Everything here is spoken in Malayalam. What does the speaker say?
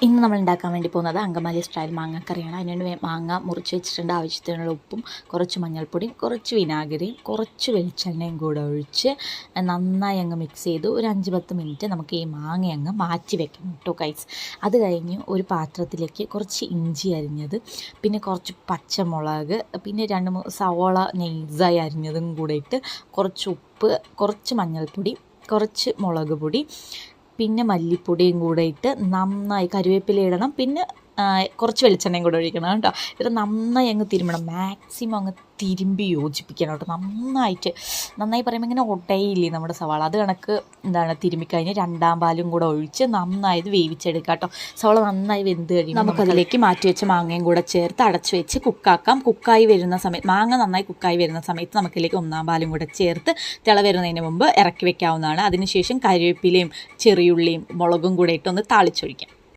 ഇന്ന് നമ്മൾ ഉണ്ടാക്കാൻ വേണ്ടി പോകുന്നത് അങ്കമാലി സ്റ്റൈൽ മാങ്ങക്കറിയാണ്. അതിനുവേണ്ടി മാങ്ങ മുറിച്ച് വെച്ചിട്ടുണ്ട്. ആവശ്യത്തിനുള്ള ഉപ്പും കുറച്ച് മഞ്ഞൾപ്പൊടിയും കുറച്ച് വിനാഗിരിയും കുറച്ച് വെളിച്ചെണ്ണയും കൂടെ ഒഴിച്ച് നന്നായി അങ്ങ് മിക്സ് ചെയ്ത് ഒരു 5-10 മിനിറ്റ് നമുക്ക് ഈ മാങ്ങ അങ്ങ് മാറ്റി വെക്കണം കേട്ടോ ഗൈസ്. അത് കഴിഞ്ഞ് ഒരു പാത്രത്തിലേക്ക് കുറച്ച് ഇഞ്ചി അരിഞ്ഞത്, പിന്നെ കുറച്ച് പച്ചമുളക്, പിന്നെ 2-3 സവോള നൈസായി അരിഞ്ഞതും കൂടെ ഇട്ട് കുറച്ച് ഉപ്പ്, കുറച്ച് മഞ്ഞൾപ്പൊടി, കുറച്ച് മുളക് പൊടി, പിന്നെ മല്ലിപ്പൊടിയും കൂടെ ഇട്ട് നന്നായി കരിവേപ്പില ഇടണം. പിന്നെ കുറച്ച് വെളിച്ചെണ്ണയും കൂടെ ഒഴിക്കണം കേട്ടോ. ഇത് നന്നായി അങ്ങ് തിരുമ്മണം, മാക്സിമം അങ്ങ് തിരുമ്പി യോജിപ്പിക്കണം കേട്ടോ. നന്നായി പറയുമ്പോൾ ഇങ്ങനെ ഒട്ടയില്ലേ നമ്മുടെ സവാള, അത് കണക്ക് തിരുമ്മിക്കഴിഞ്ഞ് 2ാം പാലും കൂടെ ഒഴിച്ച് നന്നായി ഇത് വേവിച്ചെടുക്കുക കേട്ടോ. സവാള നന്നായി വെന്ത് കഴിയുമ്പോൾ നമുക്കതിലേക്ക് മാറ്റി വെച്ച മാങ്ങയും കൂടെ ചേർത്ത് അടച്ച് വെച്ച് കുക്കാക്കാം. കുക്കായി വരുന്ന സമയത്ത്, മാങ്ങ നന്നായി കുക്കായി വരുന്ന സമയത്ത് നമുക്കിതിലേക്ക് 1ാം പാലും കൂടെ ചേർത്ത് തിള വരുന്നതിന് മുമ്പ് ഇറക്കി വെക്കാവുന്നതാണ്. അതിനുശേഷം കരിവേപ്പിലയും ചെറിയുള്ളിയും മുളകും കൂടെ ഇട്ടൊന്ന് താളിച്ചൊഴിക്കാം.